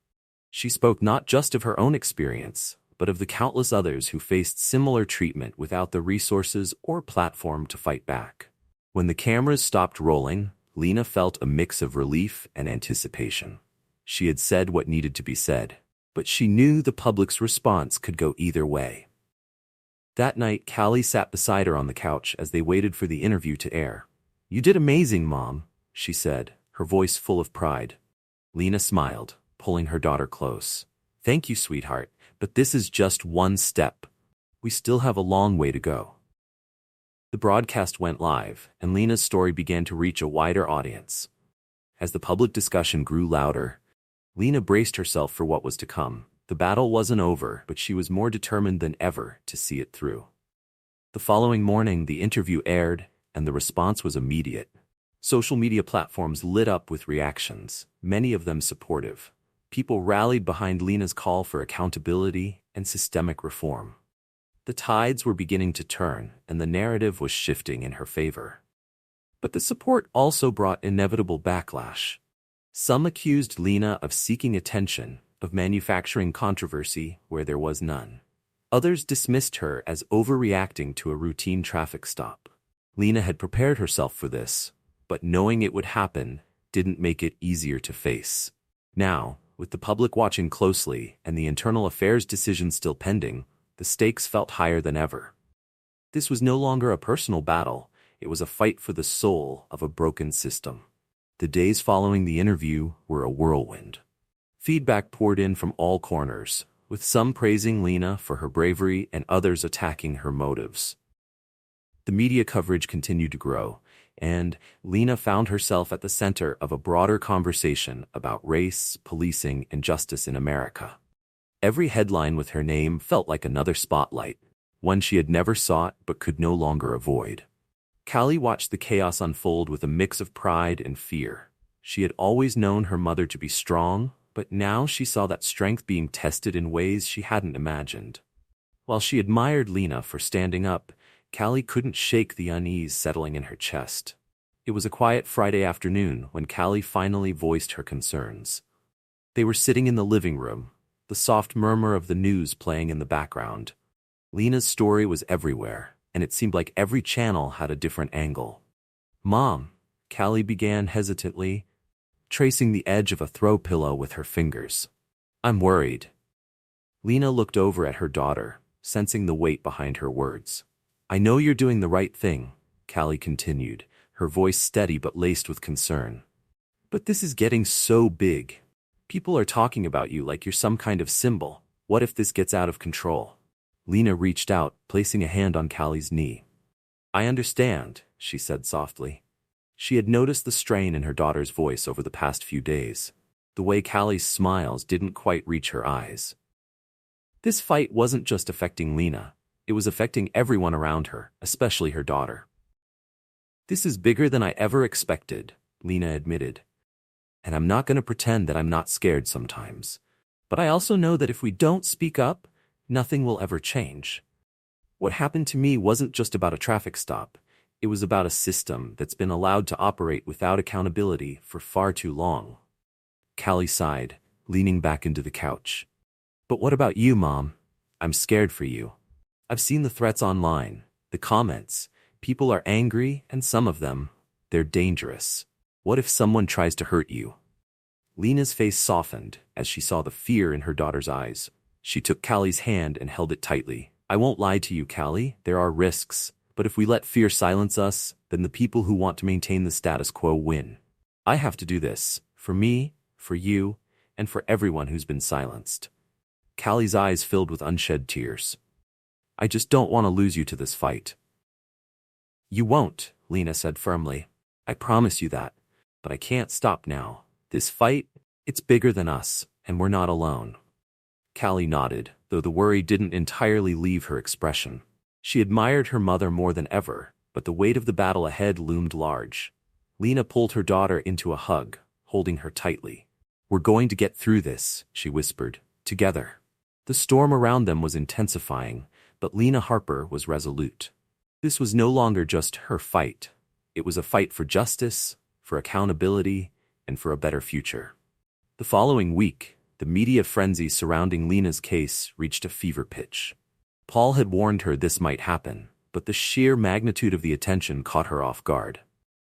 She spoke not just of her own experience, but of the countless others who faced similar treatment without the resources or platform to fight back. When the cameras stopped rolling, Lena felt a mix of relief and anticipation. She had said what needed to be said, but she knew the public's response could go either way. That night, Callie sat beside her on the couch as they waited for the interview to air. "You did amazing, Mom," she said, her voice full of pride. Lena smiled, pulling her daughter close. "Thank you, sweetheart, but this is just one step. We still have a long way to go." The broadcast went live, and Lena's story began to reach a wider audience. As the public discussion grew louder, Lena braced herself for what was to come. The battle wasn't over, but she was more determined than ever to see it through. The following morning, the interview aired, and the response was immediate. Social media platforms lit up with reactions, many of them supportive. People rallied behind Lena's call for accountability and systemic reform. The tides were beginning to turn, and the narrative was shifting in her favor. But the support also brought inevitable backlash. Some accused Lena of seeking attention, of manufacturing controversy where there was none. Others dismissed her as overreacting to a routine traffic stop. Lena had prepared herself for this, but knowing it would happen didn't make it easier to face. Now, with the public watching closely and the internal affairs decision still pending, the stakes felt higher than ever. This was no longer a personal battle, it was a fight for the soul of a broken system. The days following the interview were a whirlwind. Feedback poured in from all corners, with some praising Lena for her bravery and others attacking her motives. The media coverage continued to grow, and Lena found herself at the center of a broader conversation about race, policing, and justice in America. Every headline with her name felt like another spotlight, one she had never sought but could no longer avoid. Callie watched the chaos unfold with a mix of pride and fear. She had always known her mother to be strong, but now she saw that strength being tested in ways she hadn't imagined. While she admired Lena for standing up, Callie couldn't shake the unease settling in her chest. It was a quiet Friday afternoon when Callie finally voiced her concerns. They were sitting in the living room, the soft murmur of the news playing in the background. Lena's story was everywhere, and it seemed like every channel had a different angle. "Mom," Callie began hesitantly, tracing the edge of a throw pillow with her fingers. "I'm worried." Lena looked over at her daughter, sensing the weight behind her words. "I know you're doing the right thing," Callie continued, her voice steady but laced with concern. "But this is getting so big. People are talking about you like you're some kind of symbol. What if this gets out of control?" Lena reached out, placing a hand on Callie's knee. "I understand," she said softly. She had noticed the strain in her daughter's voice over the past few days. The way Callie's smiles didn't quite reach her eyes. This fight wasn't just affecting Lena, it was affecting everyone around her, especially her daughter. "This is bigger than I ever expected," Lena admitted. "And I'm not going to pretend that I'm not scared sometimes. But I also know that if we don't speak up, nothing will ever change. What happened to me wasn't just about a traffic stop. It was about a system that's been allowed to operate without accountability for far too long." Callie sighed, leaning back into the couch. "But what about you, Mom? I'm scared for you. I've seen the threats online, the comments. People are angry, and some of them, they're dangerous. What if someone tries to hurt you?" Lena's face softened as she saw the fear in her daughter's eyes. She took Callie's hand and held it tightly. "I won't lie to you, Callie. There are risks. But if we let fear silence us, then the people who want to maintain the status quo win. I have to do this, for me, for you, and for everyone who's been silenced." Callie's eyes filled with unshed tears. "I just don't want to lose you to this fight." "You won't," Lena said firmly. "I promise you that. But I can't stop now. This fight, it's bigger than us, and we're not alone." Callie nodded, though the worry didn't entirely leave her expression. She admired her mother more than ever, but the weight of the battle ahead loomed large. Lena pulled her daughter into a hug, holding her tightly. "We're going to get through this," she whispered, "together." The storm around them was intensifying, but Lena Harper was resolute. This was no longer just her fight. It was a fight for justice, for accountability, and for a better future. The following week, the media frenzy surrounding Lena's case reached a fever pitch. Paul had warned her this might happen, but the sheer magnitude of the attention caught her off guard.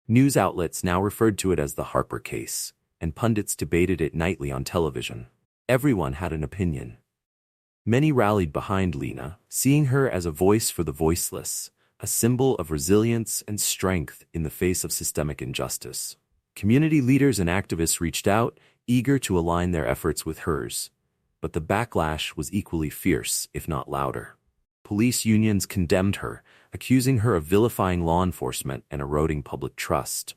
News outlets now referred to it as the Harper case, and pundits debated it nightly on television. Everyone had an opinion. Many rallied behind Lena, seeing her as a voice for the voiceless, a symbol of resilience and strength in the face of systemic injustice. Community leaders and activists reached out, eager to align their efforts with hers. But the backlash was equally fierce, if not louder. Police unions condemned her, accusing her of vilifying law enforcement and eroding public trust.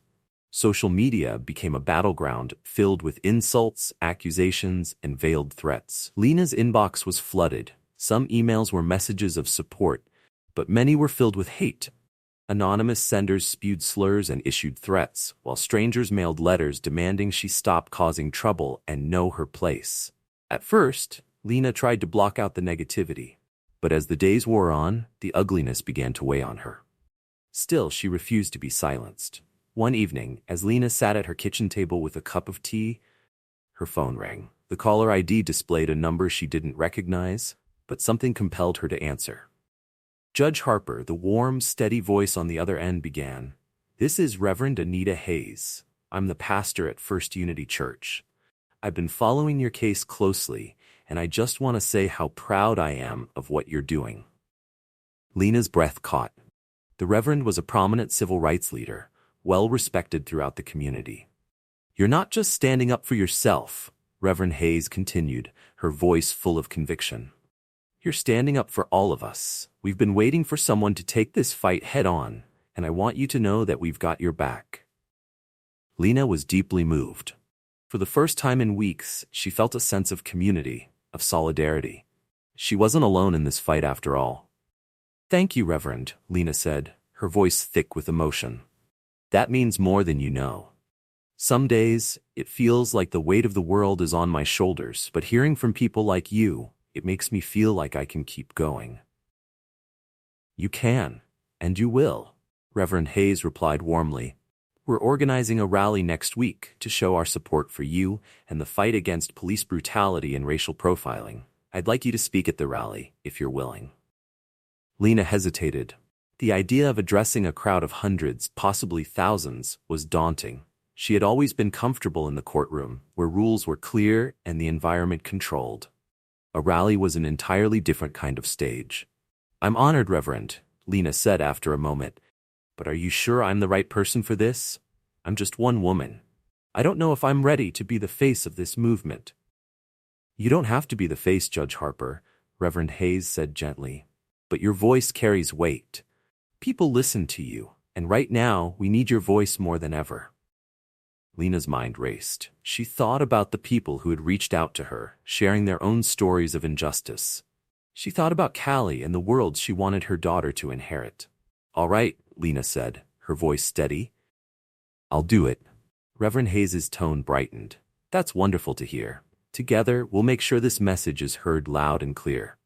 Social media became a battleground filled with insults, accusations, and veiled threats. Lena's inbox was flooded. Some emails were messages of support, but many were filled with hate. Anonymous senders spewed slurs and issued threats, while strangers mailed letters demanding she stop causing trouble and know her place. At first, Lena tried to block out the negativity, but as the days wore on, the ugliness began to weigh on her. Still, she refused to be silenced. One evening, as Lena sat at her kitchen table with a cup of tea, her phone rang. The caller ID displayed a number she didn't recognize, but something compelled her to answer. Judge Harper, the warm, steady voice on the other end, began. "This is Reverend Anita Hayes. I'm the pastor at First Unity Church. I've been following your case closely, and I just want to say how proud I am of what you're doing." Lena's breath caught. The Reverend was a prominent civil rights leader, well respected throughout the community. "You're not just standing up for yourself," Reverend Hayes continued, her voice full of conviction. "You're standing up for all of us. We've been waiting for someone to take this fight head on, and I want you to know that we've got your back." Lena was deeply moved. For the first time in weeks, she felt a sense of community, of solidarity. She wasn't alone in this fight after all. "Thank you, Reverend," Lena said, her voice thick with emotion. "That means more than you know. Some days, it feels like the weight of the world is on my shoulders, but hearing from people like you, it makes me feel like I can keep going." "You can, and you will," Reverend Hayes replied warmly. "We're organizing a rally next week to show our support for you and the fight against police brutality and racial profiling. I'd like you to speak at the rally, if you're willing." Lena hesitated. The idea of addressing a crowd of hundreds, possibly thousands, was daunting. She had always been comfortable in the courtroom, where rules were clear and the environment controlled. A rally was an entirely different kind of stage. "I'm honored, Reverend," Lena said after a moment. "But are you sure I'm the right person for this? I'm just one woman. I don't know if I'm ready to be the face of this movement." "You don't have to be the face, Judge Harper," Reverend Hayes said gently. "But your voice carries weight. People listen to you, and right now we need your voice more than ever." Lena's mind raced. She thought about the people who had reached out to her, sharing their own stories of injustice. She thought about Callie and the world she wanted her daughter to inherit. "All right," Lena said, her voice steady. "I'll do it." Reverend Hayes's tone brightened. "That's wonderful to hear. Together, we'll make sure this message is heard loud and clear."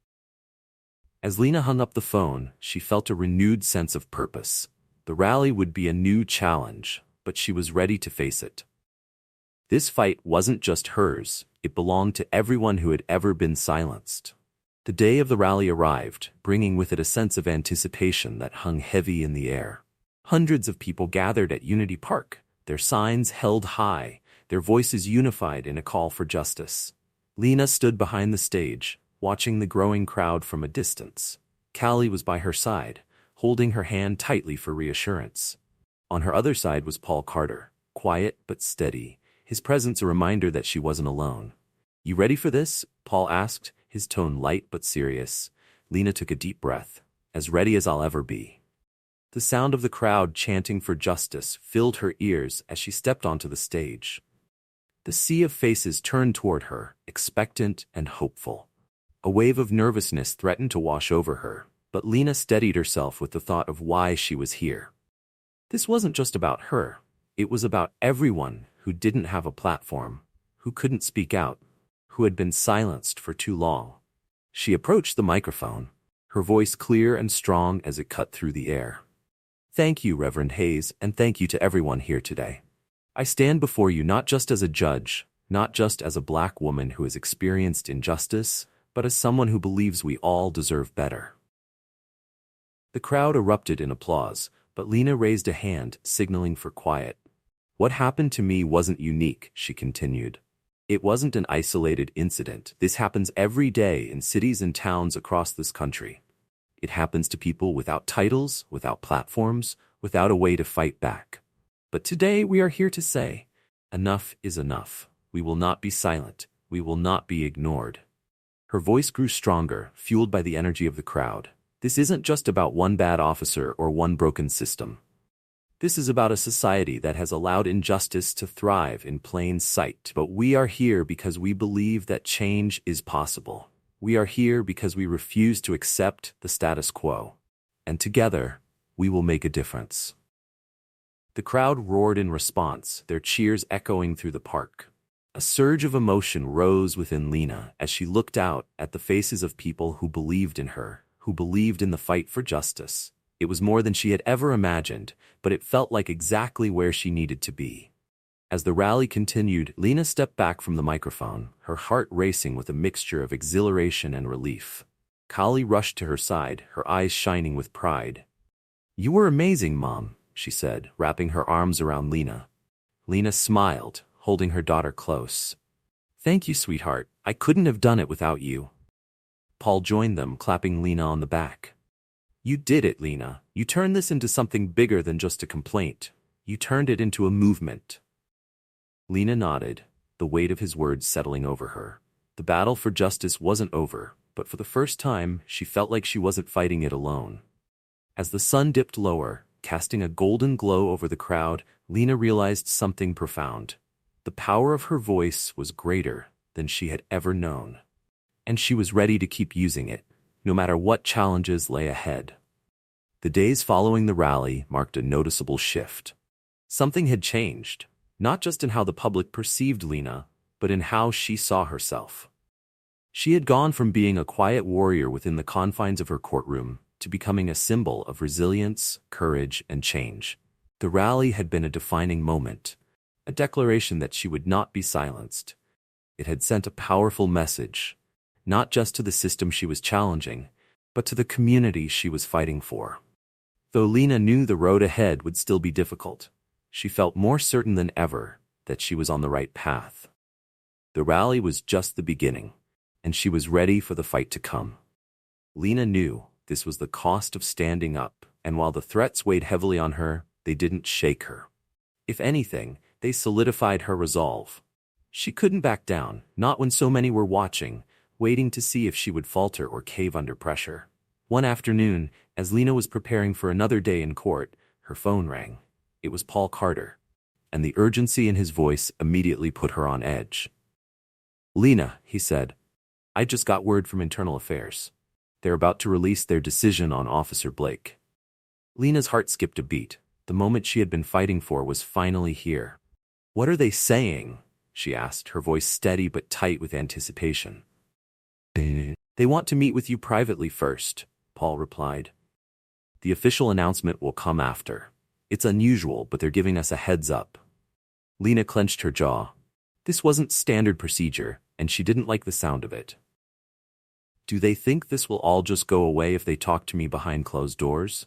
As Lena hung up the phone, she felt a renewed sense of purpose. The rally would be a new challenge, but she was ready to face it. This fight wasn't just hers, it belonged to everyone who had ever been silenced. The day of the rally arrived, bringing with it a sense of anticipation that hung heavy in the air. Hundreds of people gathered at Unity Park, their signs held high, their voices unified in a call for justice. Lena stood behind the stage, watching the growing crowd from a distance. Callie was by her side, holding her hand tightly for reassurance. On her other side was Paul Carter, quiet but steady, his presence a reminder that she wasn't alone. "You ready for this?" Paul asked, his tone light but serious. Lena took a deep breath. "As ready as I'll ever be." The sound of the crowd chanting for justice filled her ears as she stepped onto the stage. The sea of faces turned toward her, expectant and hopeful. A wave of nervousness threatened to wash over her, but Lena steadied herself with the thought of why she was here. This wasn't just about her. It was about everyone who didn't have a platform, who couldn't speak out, who had been silenced for too long. She approached the microphone, her voice clear and strong as it cut through the air. "Thank you, Reverend Hayes, and thank you to everyone here today. I stand before you not just as a judge, not just as a Black woman who has experienced injustice, but as someone who believes we all deserve better." The crowd erupted in applause, but Lena raised a hand, signaling for quiet. "What happened to me wasn't unique," she continued. "It wasn't an isolated incident. This happens every day in cities and towns across this country. It happens to people without titles, without platforms, without a way to fight back. But today we are here to say, enough is enough. We will not be silent. We will not be ignored." Her voice grew stronger, fueled by the energy of the crowd. "This isn't just about one bad officer or one broken system. This is about a society that has allowed injustice to thrive in plain sight. But we are here because we believe that change is possible. We are here because we refuse to accept the status quo. And together, we will make a difference." The crowd roared in response, their cheers echoing through the park. A surge of emotion rose within Lena as she looked out at the faces of people who believed in her, who believed in the fight for justice. It was more than she had ever imagined, but it felt like exactly where she needed to be. As the rally continued, Lena stepped back from the microphone, her heart racing with a mixture of exhilaration and relief. Callie rushed to her side, her eyes shining with pride. "You were amazing, Mom," she said, wrapping her arms around Lena. Lena smiled, holding her daughter close. "Thank you, sweetheart. I couldn't have done it without you." Paul joined them, clapping Lena on the back. "You did it, Lena. You turned this into something bigger than just a complaint. You turned it into a movement." Lena nodded, the weight of his words settling over her. The battle for justice wasn't over, but for the first time, she felt like she wasn't fighting it alone. As the sun dipped lower, casting a golden glow over the crowd, Lena realized something profound. The power of her voice was greater than she had ever known. And she was ready to keep using it, no matter what challenges lay ahead. The days following the rally marked a noticeable shift. Something had changed, not just in how the public perceived Lena, but in how she saw herself. She had gone from being a quiet warrior within the confines of her courtroom to becoming a symbol of resilience, courage, and change. The rally had been a defining moment, a declaration that she would not be silenced. It had sent a powerful message, not just to the system she was challenging, but to the community she was fighting for. Though Lena knew the road ahead would still be difficult, she felt more certain than ever that she was on the right path. The rally was just the beginning, and she was ready for the fight to come. Lena knew this was the cost of standing up, and while the threats weighed heavily on her, they didn't shake her. If anything, they solidified her resolve. She couldn't back down, not when so many were watching, waiting to see if she would falter or cave under pressure. One afternoon, as Lena was preparing for another day in court, her phone rang. It was Paul Carter, and the urgency in his voice immediately put her on edge. "Lena," he said, "I just got word from Internal Affairs. They're about to release their decision on Officer Blake." Lena's heart skipped a beat. The moment she had been fighting for was finally here. "What are they saying?" she asked, her voice steady but tight with anticipation. "They want to meet with you privately first," Paul replied. "The official announcement will come after. It's unusual, but they're giving us a heads up." Lena clenched her jaw. This wasn't standard procedure, and she didn't like the sound of it. "Do they think this will all just go away if they talk to me behind closed doors?"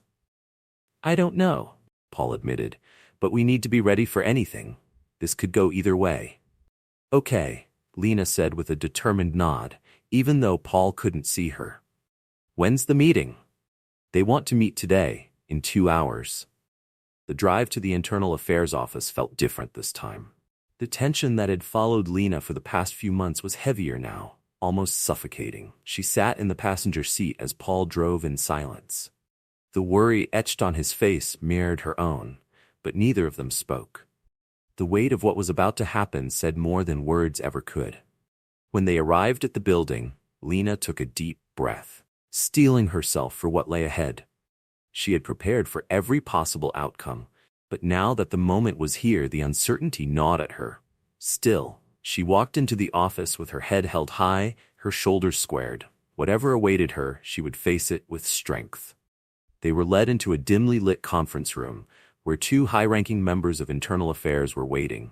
"I don't know," Paul admitted, "but we need to be ready for anything. This could go either way." "Okay," Lena said with a determined nod, even though Paul couldn't see her. "When's the meeting?" "They want to meet today, in 2 hours." The drive to the Internal Affairs office felt different this time. The tension that had followed Lena for the past few months was heavier now, almost suffocating. She sat in the passenger seat as Paul drove in silence. The worry etched on his face mirrored her own, but neither of them spoke. The weight of what was about to happen said more than words ever could. When they arrived at the building, Lena took a deep breath, steeling herself for what lay ahead. She had prepared for every possible outcome, but now that the moment was here, the uncertainty gnawed at her. Still, she walked into the office with her head held high, her shoulders squared. Whatever awaited her, she would face it with strength. They were led into a dimly lit conference room, where 2 high-ranking members of Internal Affairs were waiting.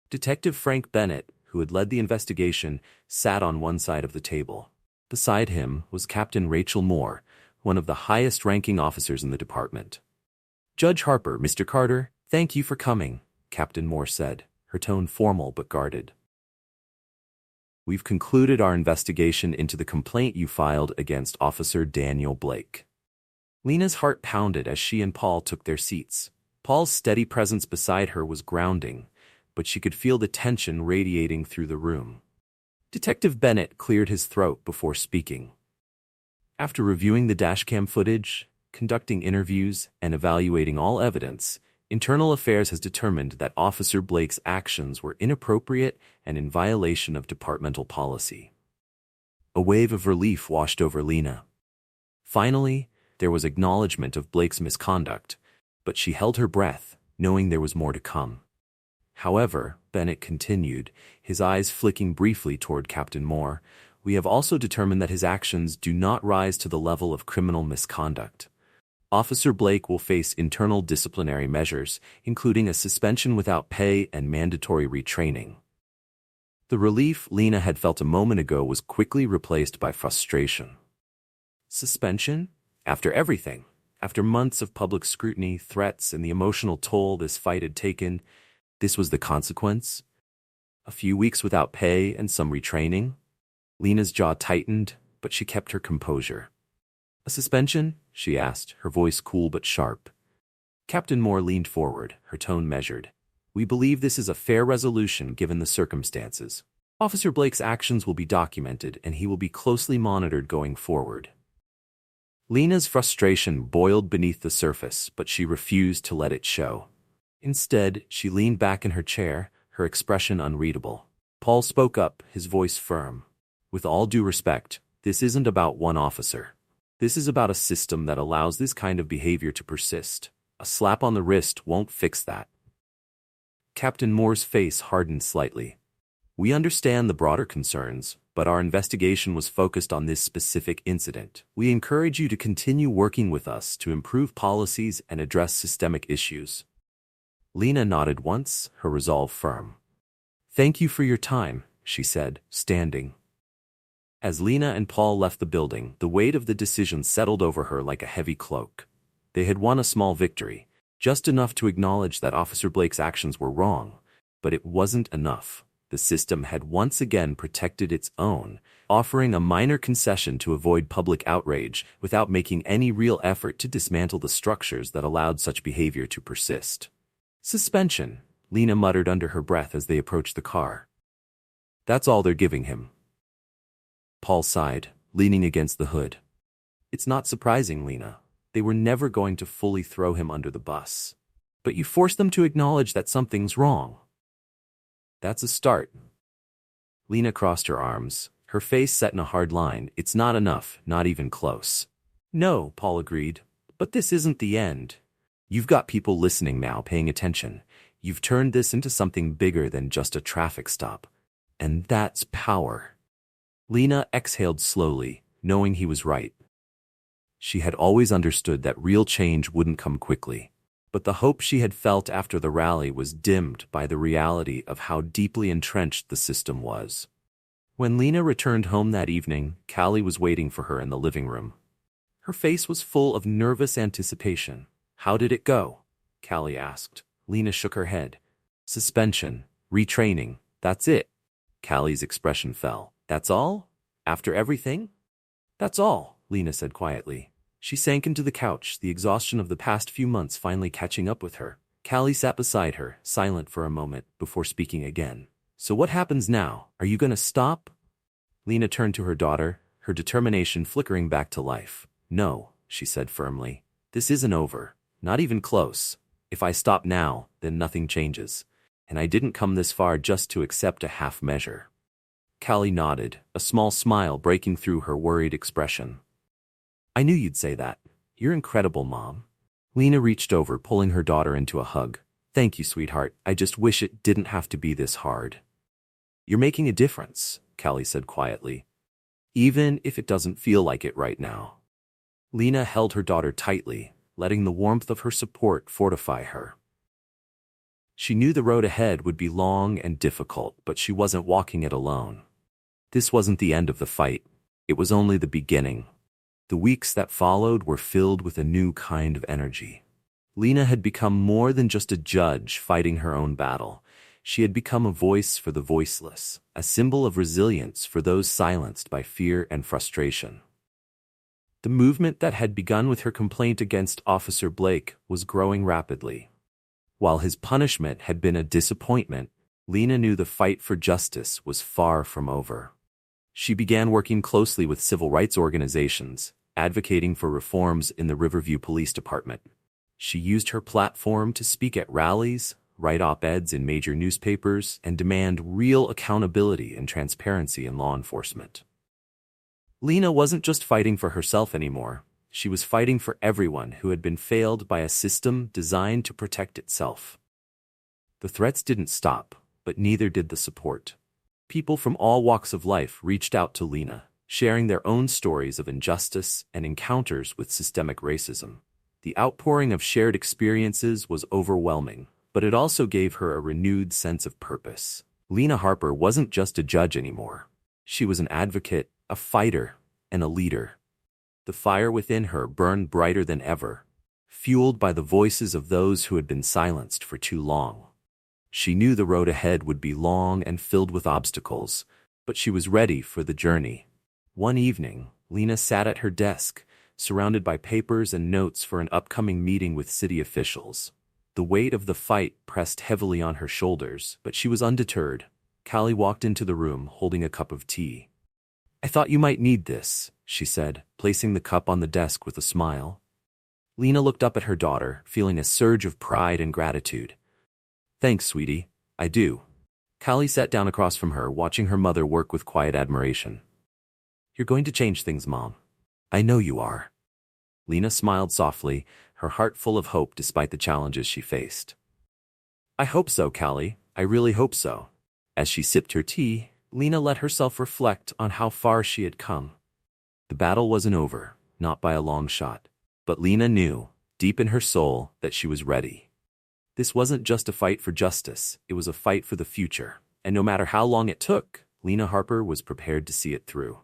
Detective Frank Bennett, who had led the investigation, sat on one side of the table. Beside him was Captain Rachel Moore, one of the highest-ranking officers in the department. "Judge Harper, Mr. Carter, thank you for coming," Captain Moore said, her tone formal but guarded. "We've concluded our investigation into the complaint you filed against Officer Daniel Blake." Lena's heart pounded as she and Paul took their seats. Paul's steady presence beside her was grounding, but she could feel the tension radiating through the room. Detective Bennett cleared his throat before speaking. After reviewing the dashcam footage, conducting interviews, and evaluating all evidence, Internal Affairs has determined that Officer Blake's actions were inappropriate and in violation of departmental policy. A wave of relief washed over Lena. Finally, there was acknowledgement of Blake's misconduct, but she held her breath, knowing there was more to come. However, Bennett continued, his eyes flicking briefly toward Captain Moore, "We have also determined that his actions do not rise to the level of criminal misconduct. Officer Blake will face internal disciplinary measures, including a suspension without pay and mandatory retraining." The relief Lena had felt a moment ago was quickly replaced by frustration. Suspension? After everything? After months of public scrutiny, threats, and the emotional toll this fight had taken, this was the consequence? A few weeks without pay and some retraining? Lena's jaw tightened, but she kept her composure. "A suspension?" she asked, her voice cool but sharp. Captain Moore leaned forward, her tone measured. "We believe this is a fair resolution given the circumstances. Officer Blake's actions will be documented, and he will be closely monitored going forward." Lena's frustration boiled beneath the surface, but she refused to let it show. Instead, she leaned back in her chair, her expression unreadable. Paul spoke up, his voice firm. "With all due respect, this isn't about one officer. This is about a system that allows this kind of behavior to persist. A slap on the wrist won't fix that." Captain Moore's face hardened slightly. "We understand the broader concerns, but our investigation was focused on this specific incident. We encourage you to continue working with us to improve policies and address systemic issues." Lena nodded once, her resolve firm. "Thank you for your time," she said, standing. As Lena and Paul left the building, the weight of the decision settled over her like a heavy cloak. They had won a small victory, just enough to acknowledge that Officer Blake's actions were wrong, but it wasn't enough. The system had once again protected its own, offering a minor concession to avoid public outrage without making any real effort to dismantle the structures that allowed such behavior to persist. Suspension, Lena muttered under her breath as they approached the car. That's all they're giving him. Paul sighed, leaning against the hood. It's not surprising, Lena. They were never going to fully throw him under the bus. But you force them to acknowledge that something's wrong. That's a start. Lena crossed her arms, her face set in a hard line. It's not enough, not even close. No, Paul agreed, but this isn't the end. You've got people listening now, paying attention. You've turned this into something bigger than just a traffic stop. And that's power. Lena exhaled slowly, knowing he was right. She had always understood that real change wouldn't come quickly, but the hope she had felt after the rally was dimmed by the reality of how deeply entrenched the system was. When Lena returned home that evening, Callie was waiting for her in the living room. Her face was full of nervous anticipation. How did it go? Callie asked. Lena shook her head. Suspension, retraining, that's it. Callie's expression fell. That's all? After everything? That's all, Lena said quietly. She sank into the couch, the exhaustion of the past few months finally catching up with her. Callie sat beside her, silent for a moment, before speaking again. So what happens now? Are you going to stop? Lena turned to her daughter, her determination flickering back to life. No, she said firmly. This isn't over. Not even close. If I stop now, then nothing changes. And I didn't come this far just to accept a half measure. Callie nodded, a small smile breaking through her worried expression. I knew you'd say that. You're incredible, Mom. Lena reached over, pulling her daughter into a hug. Thank you, sweetheart. I just wish it didn't have to be this hard. You're making a difference, Callie said quietly. Even if it doesn't feel like it right now. Lena held her daughter tightly, letting the warmth of her support fortify her. She knew the road ahead would be long and difficult, but she wasn't walking it alone. This wasn't the end of the fight. It was only the beginning. The weeks that followed were filled with a new kind of energy. Lena had become more than just a judge fighting her own battle. She had become a voice for the voiceless, a symbol of resilience for those silenced by fear and frustration. The movement that had begun with her complaint against Officer Blake was growing rapidly. While his punishment had been a disappointment, Lena knew the fight for justice was far from over. She began working closely with civil rights organizations, advocating for reforms in the Riverview Police Department. She used her platform to speak at rallies, write op-eds in major newspapers, and demand real accountability and transparency in law enforcement. Lena wasn't just fighting for herself anymore. She was fighting for everyone who had been failed by a system designed to protect itself. The threats didn't stop, but neither did the support. People from all walks of life reached out to Lena, sharing their own stories of injustice and encounters with systemic racism. The outpouring of shared experiences was overwhelming, but it also gave her a renewed sense of purpose. Lena Harper wasn't just a judge anymore. She was an advocate, a fighter, and a leader. The fire within her burned brighter than ever, fueled by the voices of those who had been silenced for too long. She knew the road ahead would be long and filled with obstacles, but she was ready for the journey. One evening, Lena sat at her desk, surrounded by papers and notes for an upcoming meeting with city officials. The weight of the fight pressed heavily on her shoulders, but she was undeterred. Callie walked into the room holding a cup of tea. I thought you might need this, she said, placing the cup on the desk with a smile. Lena looked up at her daughter, feeling a surge of pride and gratitude. Thanks, sweetie. I do. Callie sat down across from her, watching her mother work with quiet admiration. You're going to change things, Mom. I know you are. Lena smiled softly, her heart full of hope despite the challenges she faced. I hope so, Callie. I really hope so. As she sipped her tea, Lena let herself reflect on how far she had come. The battle wasn't over, not by a long shot. But Lena knew, deep in her soul, that she was ready. This wasn't just a fight for justice, it was a fight for the future. And no matter how long it took, Lena Harper was prepared to see it through.